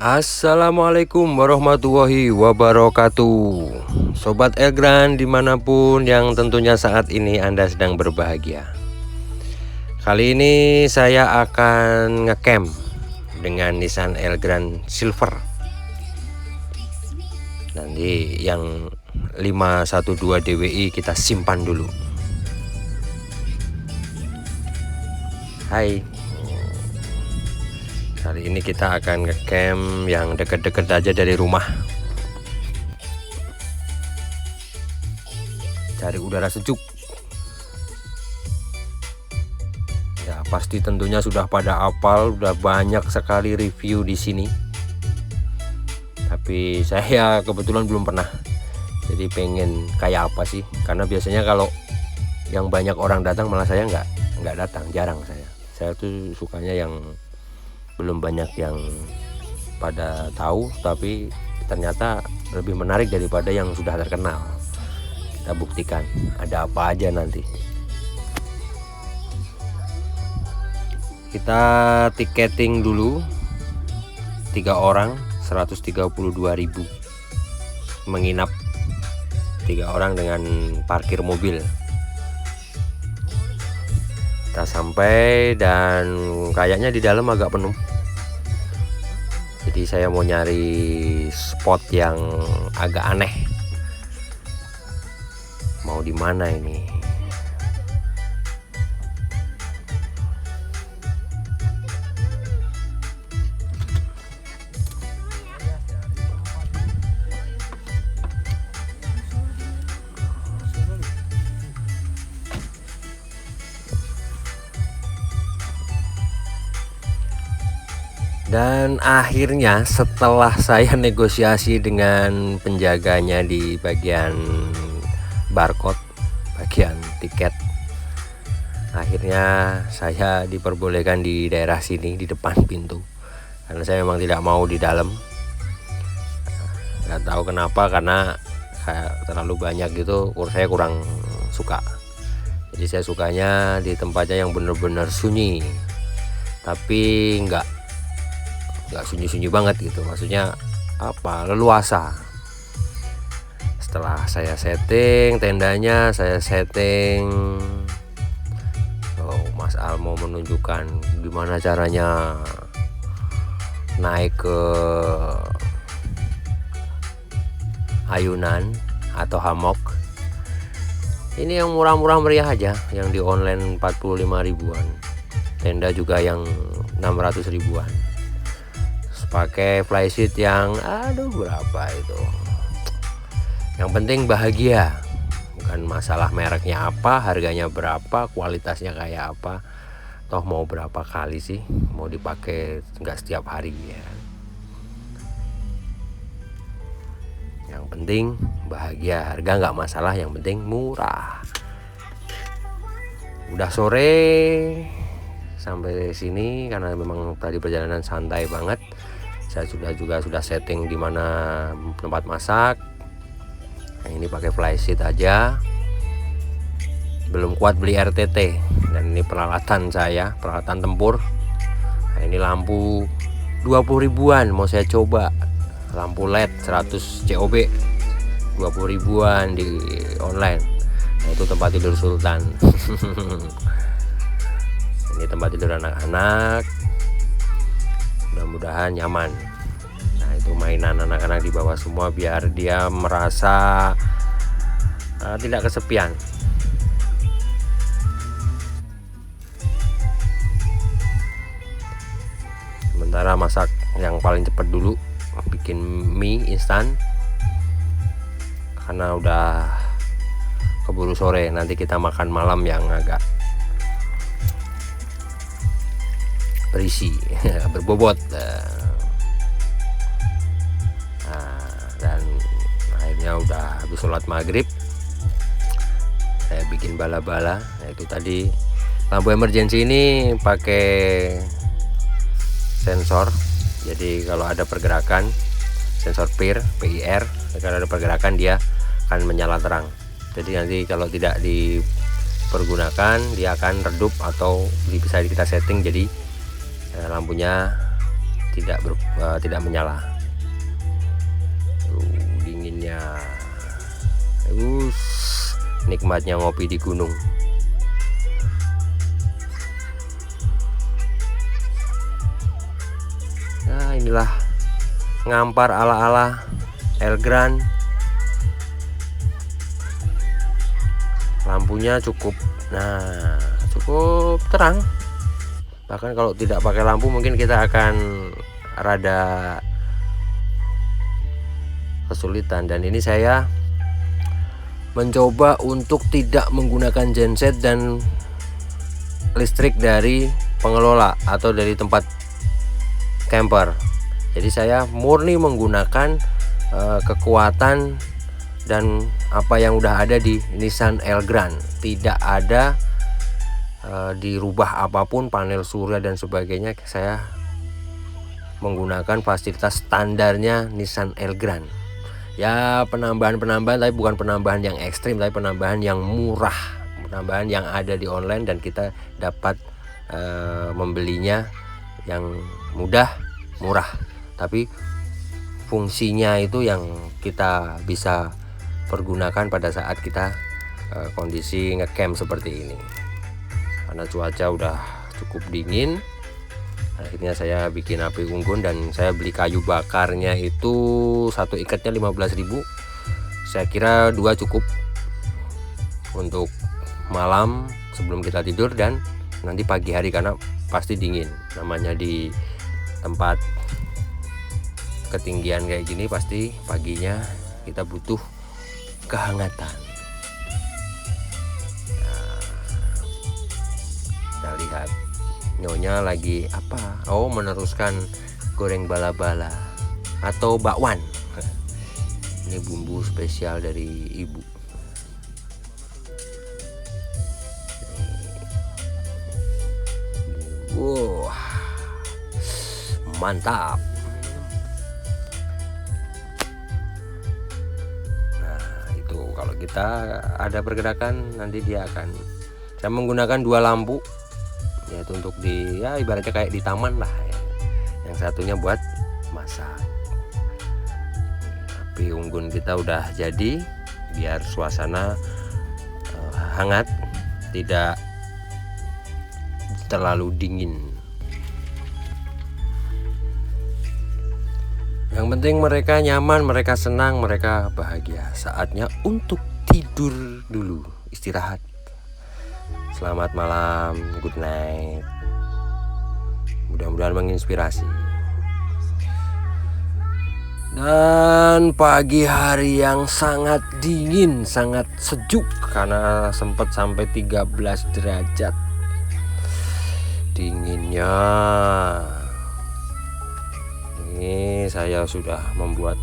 Assalamualaikum warahmatullahi wabarakatuh. Sobat Elgran dimanapun yang tentunya saat ini Anda sedang berbahagia. Kali ini saya akan ngecamp dengan Nissan Elgrand Silver. Nanti yang 512 DWI kita simpan dulu. Hai, kali ini kita akan ngecamp yang deket-deket aja dari rumah, cari udara sejuk. Ya pasti tentunya sudah pada hafal, udah banyak sekali review di sini. Tapi saya kebetulan belum pernah, jadi pengen kayak apa sih? Karena biasanya kalau yang banyak orang datang malah saya nggak datang, jarang saya. Saya tuh sukanya yang belum banyak yang pada tahu, tapi ternyata lebih menarik daripada yang sudah terkenal. Kita buktikan ada apa aja nanti. Kita tiketing dulu 3 orang 132.000 menginap 3 orang dengan parkir mobil. Kita sampai dan kayaknya di dalam agak penuh, jadi saya mau nyari spot yang agak aneh. Mau di mana ini? Dan akhirnya setelah saya negosiasi dengan penjaganya di bagian barcode, bagian tiket, akhirnya saya diperbolehkan di daerah sini, di depan pintu. Karena saya memang tidak mau di dalam. Nggak tahu kenapa, karena kayak terlalu banyak gitu, saya kurang suka. Jadi saya sukanya di tempatnya yang benar-benar sunyi, tapi nggak sunyi-sunyi banget gitu, maksudnya apa, leluasa. Setelah saya setting tendanya, saya setting, Mas Al mau menunjukkan gimana caranya naik ke ayunan atau hammock. Ini yang murah-murah meriah aja, yang di online 45 ribuan, tenda juga yang 600 ribuan, pakai flysheet yang berapa itu. Yang penting bahagia, bukan masalah mereknya apa, harganya berapa, kualitasnya kayak apa, toh mau berapa kali sih, mau dipakai nggak setiap hari ya. Yang penting bahagia, harga nggak masalah, yang penting murah. Udah sore sampai sini karena memang tadi perjalanan santai banget. Saya sudah setting di mana tempat masak. Nah, ini pakai flysheet aja. Belum kuat beli RTT, dan ini peralatan saya, peralatan tempur. Nah, ini lampu 20 ribuan mau saya coba. Lampu LED 100 COB 20 ribuan di online. Nah, itu tempat tidur Sultan. Ini tempat tidur anak-anak, mudah-mudahan nyaman. Nah, itu mainan anak-anak di bawah semua biar dia merasa tidak kesepian. Sementara masak yang paling cepat dulu, bikin mie instan karena udah keburu sore. Nanti kita makan malam yang agak berisi, berbobot. Dan akhirnya udah habis sholat maghrib, saya bikin bala-bala. Nah, itu tadi lampu emergency ini pakai sensor, jadi kalau ada pergerakan, sensor PIR, kalau ada pergerakan dia akan menyala terang. Jadi nanti kalau tidak dipergunakan dia akan redup, atau bisa kita setting jadi lampunya tidak menyala. Dinginnya, nikmatnya ngopi di gunung. Nah, inilah ngampar ala-ala Elgrand. Lampunya cukup terang. Bahkan kalau tidak pakai lampu mungkin kita akan rada kesulitan. Dan ini saya mencoba untuk tidak menggunakan genset dan listrik dari pengelola atau dari tempat camper. Jadi saya murni menggunakan kekuatan dan apa yang udah ada di Nissan Elgrand. Tidak ada dirubah apapun, panel surya dan sebagainya. Saya menggunakan fasilitas standarnya Nissan Elgrand. Ya, penambahan tapi bukan penambahan yang ekstrim, tapi penambahan yang murah, penambahan yang ada di online dan kita dapat membelinya yang murah, tapi fungsinya itu yang kita bisa pergunakan pada saat kita kondisi ngecamp seperti ini. Karena cuaca udah cukup dingin, akhirnya saya bikin api unggun dan saya beli kayu bakarnya itu satu ikatnya 15.000. Saya kira 2 cukup untuk malam sebelum kita tidur dan nanti pagi hari, karena pasti dingin. Namanya di tempat ketinggian kayak gini pasti paginya kita butuh kehangatan. Kita lihat nyonya lagi apa? Oh, meneruskan goreng bala-bala atau bakwan. Ini bumbu spesial dari ibu. Wah, mantap. Kalau kita ada pergerakan nanti dia akan, saya menggunakan 2 lampu yaitu untuk di, ya ibaratnya kayak di taman lah ya. Yang satunya buat masak. Api unggun kita udah jadi, biar suasana hangat, tidak terlalu dingin. Yang penting mereka nyaman, mereka senang, mereka bahagia. Saatnya untuk tidur dulu, istirahat. Selamat malam, good night. Mudah-mudahan menginspirasi. Dan pagi hari yang sangat dingin, sangat sejuk karena sempat sampai 13 derajat. Dinginnya. Ini saya sudah membuat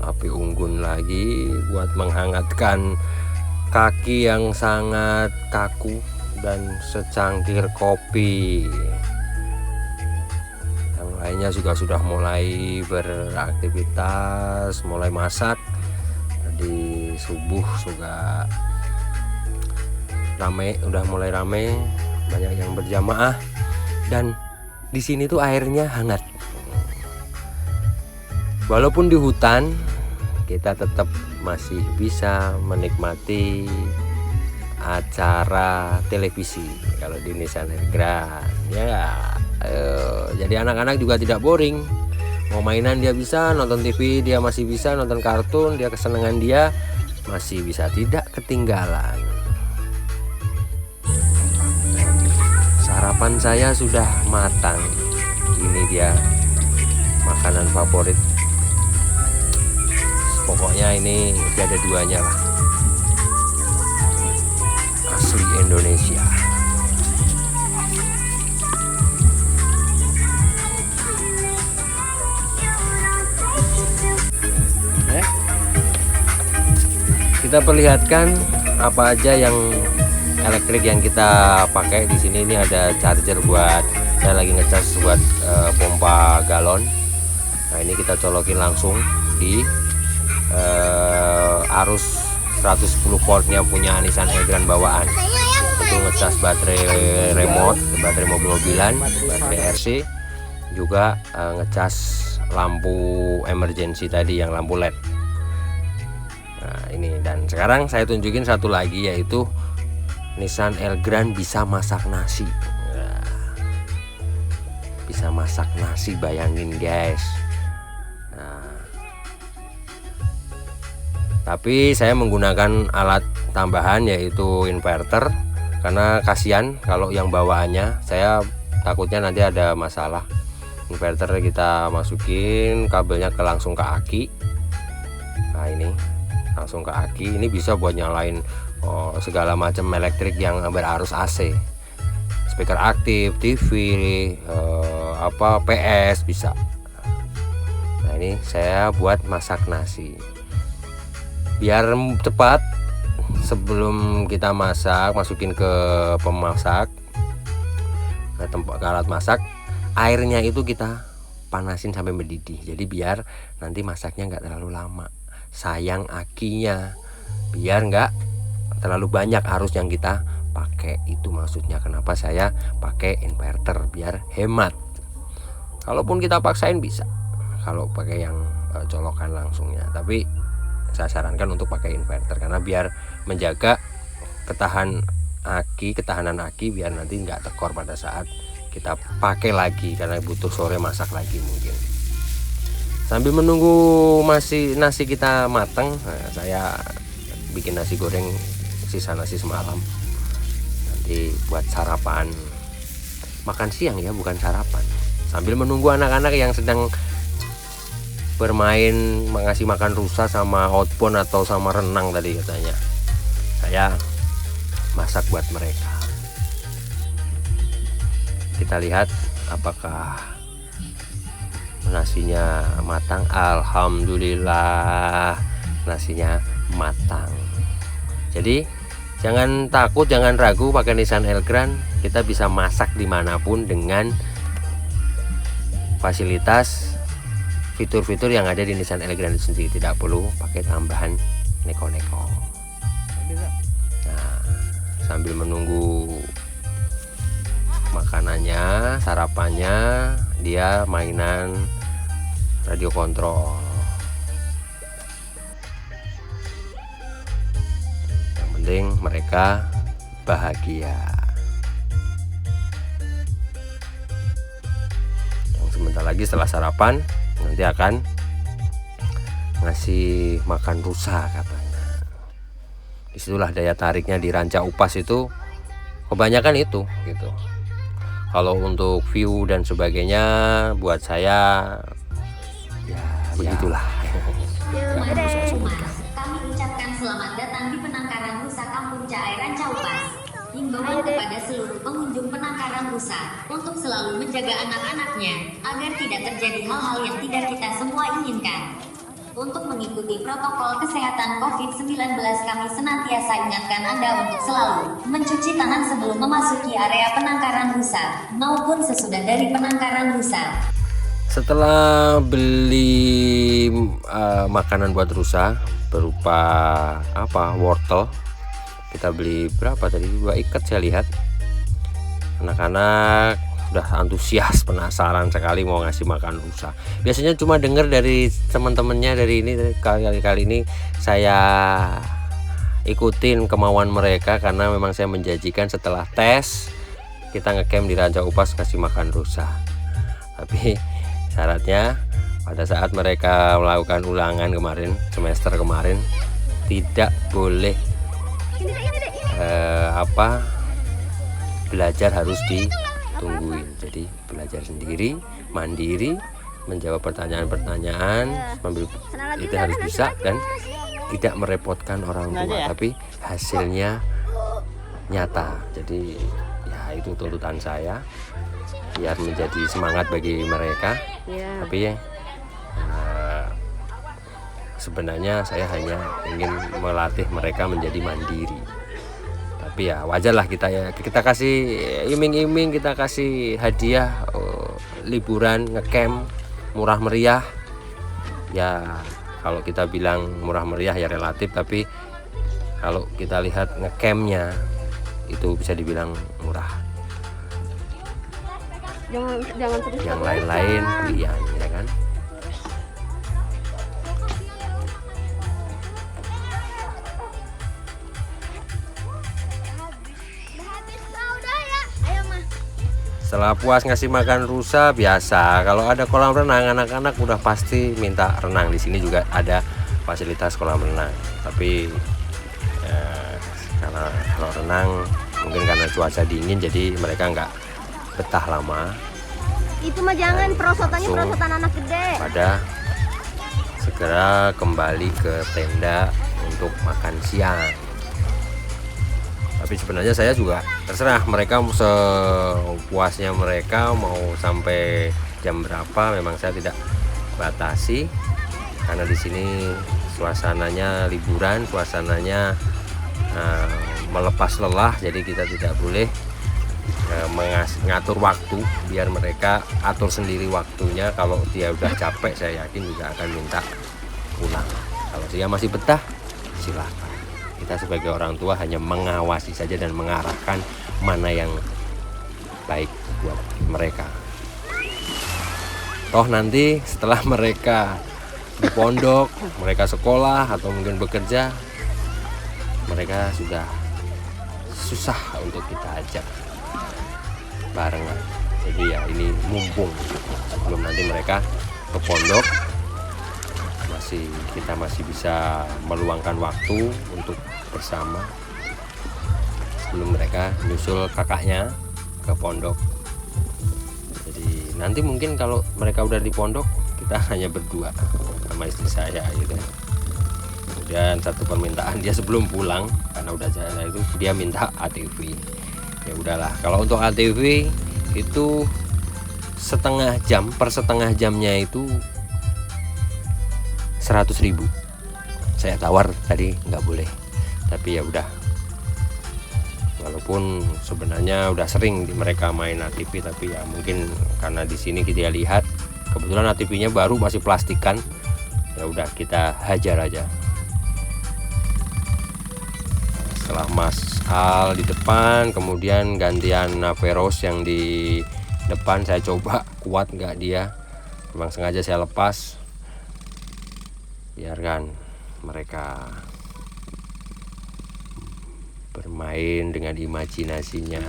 api unggun lagi buat menghangatkan kaki yang sangat kaku dan secangkir kopi. Yang lainnya juga sudah mulai beraktivitas, mulai masak. Tadi subuh juga udah mulai rame, banyak yang berjamaah dan di sini tuh airnya hangat. Walaupun di hutan, kita tetap masih bisa menikmati acara televisi kalau di Nissan Elgrand. Ya, jadi anak-anak juga tidak boring. Mau mainan dia bisa, nonton TV dia masih bisa, nonton kartun dia, kesenangan dia masih bisa, tidak ketinggalan. Sarapan saya sudah matang. Ini dia makanan favorit. Pokoknya ini ada 2-nya lah, asli Indonesia. Kita perlihatkan apa aja yang elektrik yang kita pakai di sini. Ini ada charger buat, saya lagi ngecas buat pompa galon. Nah, ini kita colokin langsung di arus 110 voltnya punya Nissan Elgrand bawaan. Itu ngecas baterai remote, baterai mobil-mobilan, baterai RC. juga ngecas lampu emergency tadi yang lampu LED. Nah ini, dan sekarang saya tunjukin satu lagi, yaitu Nissan Elgrand bisa masak nasi. Nah, bisa masak nasi, bayangin guys. Nah, tapi saya menggunakan alat tambahan yaitu inverter, karena kasihan kalau yang bawaannya, saya takutnya nanti ada masalah. Inverter kita masukin kabelnya langsung ke aki. Nah ini langsung ke aki, ini bisa buat nyalain segala macam elektrik yang berarus AC, speaker aktif, TV, PS bisa. Nah ini saya buat masak nasi biar cepat. Sebelum kita masak, masukin ke pemasak, ke tempat alat masak, airnya itu kita panasin sampai mendidih, jadi biar nanti masaknya nggak terlalu lama. Sayang akinya, biar nggak terlalu banyak arus yang kita pakai. Itu maksudnya kenapa saya pakai inverter, biar hemat. Kalaupun kita paksain bisa kalau pakai yang colokan langsungnya, tapi saya sarankan untuk pakai inverter karena biar menjaga ketahanan aki, biar nanti nggak tekor pada saat kita pakai lagi, karena butuh sore masak lagi mungkin. Sambil menunggu nasi kita matang, saya bikin nasi goreng, sisa nasi semalam, nanti buat sarapan, makan siang ya, bukan sarapan. Sambil menunggu anak-anak yang sedang bermain, mengasih makan rusa sama outbound atau sama renang tadi katanya, saya masak buat mereka. Kita lihat apakah nasinya matang. Alhamdulillah nasinya matang. Jadi jangan takut, jangan ragu pakai Nissan Elgrand. Kita bisa masak dimanapun dengan fasilitas fitur-fitur yang ada di Nissan Elgrand itu sendiri. Tidak perlu pakai tambahan neko-neko. Nah, sambil menunggu makanannya, sarapannya, dia mainan radio kontrol. Yang penting mereka bahagia. Yang sebentar lagi setelah sarapan nanti akan ngasih makan rusa katanya. Disitulah daya tariknya di Ranca Upas itu, kebanyakan itu gitu. Kalau untuk view dan sebagainya buat saya ya begitulah. Kepada Umas, kami ucapkan selamat datang di penangkaran rusa Kampung Caai Ranca Upas. Himbauan kepada seluruh pengunjung penangkaran rusa untuk selalu menjaga anak-anaknya agar tidak terjadi hal-hal yang tidak kita semua inginkan. Untuk mengikuti protokol kesehatan COVID-19, kami senantiasa ingatkan Anda untuk selalu mencuci tangan sebelum memasuki area penangkaran rusa maupun sesudah dari penangkaran rusa. Setelah beli makanan buat rusa berupa wortel, kita beli berapa tadi, 2 ikat saya lihat. Anak-anak udah antusias, penasaran sekali mau ngasih makan rusa. Biasanya cuma dengar dari teman-temannya, dari ini, kali ini saya ikutin kemauan mereka karena memang saya menjanjikan setelah tes kita ngecamp di Ranca Upas kasih makan rusa. Tapi syaratnya pada saat mereka melakukan ulangan kemarin, semester kemarin, tidak boleh belajar harus ditungguin. Jadi belajar sendiri, mandiri, menjawab pertanyaan-pertanyaan, itu harus bisa dan tidak merepotkan orang tua, tapi hasilnya nyata. Jadi ya itu tuntutan saya biar menjadi semangat bagi mereka. Tapi ya sebenarnya saya hanya ingin melatih mereka menjadi mandiri. Tapi ya wajarlah kita kasih iming-iming, kita kasih hadiah liburan ngecamp murah meriah. Ya kalau kita bilang murah meriah ya relatif, tapi kalau kita lihat ngecampnya itu bisa dibilang murah. jangan terus yang lain-lain pilihan ya kan. Setelah puas ngasih makan rusa, biasa kalau ada kolam renang anak-anak udah pasti minta renang. Di sini juga ada fasilitas kolam renang, tapi karena kalau renang mungkin karena cuaca dingin jadi mereka nggak betah lama. Itu mah jangan, Dan perosotannya langsung perosotan anak gede. pada segera kembali ke tenda untuk makan siang. Tapi sebenarnya saya juga terserah mereka sepuasnya, mereka mau sampai jam berapa memang saya tidak batasi, karena di sini suasananya liburan, suasananya melepas lelah, jadi kita tidak boleh mengatur waktu, biar mereka atur sendiri waktunya. Kalau dia udah capek saya yakin juga akan minta pulang. Kalau dia masih betah silakan. Kita sebagai orang tua hanya mengawasi saja dan mengarahkan mana yang baik buat mereka. Toh nanti setelah mereka di pondok, mereka sekolah atau mungkin bekerja, mereka sudah susah untuk kita ajak barengan. Jadi ya ini mumpung sebelum nanti mereka ke pondok, kita masih bisa meluangkan waktu untuk bersama sebelum mereka nyusul kakaknya ke pondok. Jadi nanti mungkin kalau mereka udah di pondok, kita hanya berdua sama istri saya gitu. Kemudian satu permintaan dia sebelum pulang, karena udah jalan itu dia minta ATV. Ya udahlah, kalau untuk ATV itu setengah jam, per setengah jamnya itu 100.000. Saya tawar tadi nggak boleh, tapi ya udah. Walaupun sebenarnya udah sering mereka main ATV, tapi ya mungkin karena di sini kita lihat kebetulan ATV-nya baru, masih plastikan, ya udah kita hajar aja. Setelah Mas Al di depan, kemudian gantian Naveros yang di depan, saya coba kuat nggak dia. Memang sengaja saya lepas, biarkan mereka bermain dengan imajinasinya.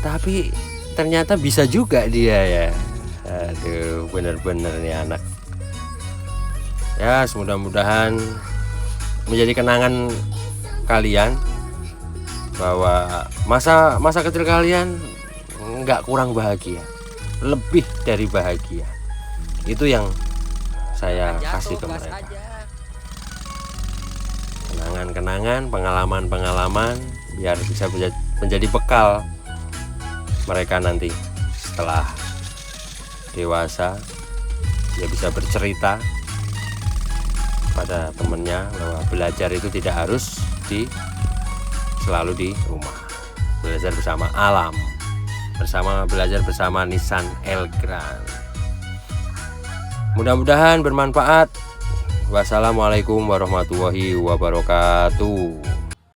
Tapi ternyata bisa juga dia ya. Aduh, bener-bener nih anak. Ya, mudah-mudahan menjadi kenangan kalian bahwa masa kecil kalian nggak kurang bahagia, lebih dari bahagia. Itu yang saya kasih ke mereka. Kenangan-kenangan, pengalaman-pengalaman, biar bisa menjadi bekal mereka nanti setelah dewasa. Dia bisa bercerita pada temennya bahwa belajar itu tidak harus selalu di rumah. Belajar bersama alam, belajar bersama Nissan Elgrand. Mudah-mudahan bermanfaat. Wassalamualaikum warahmatullahi wabarakatuh.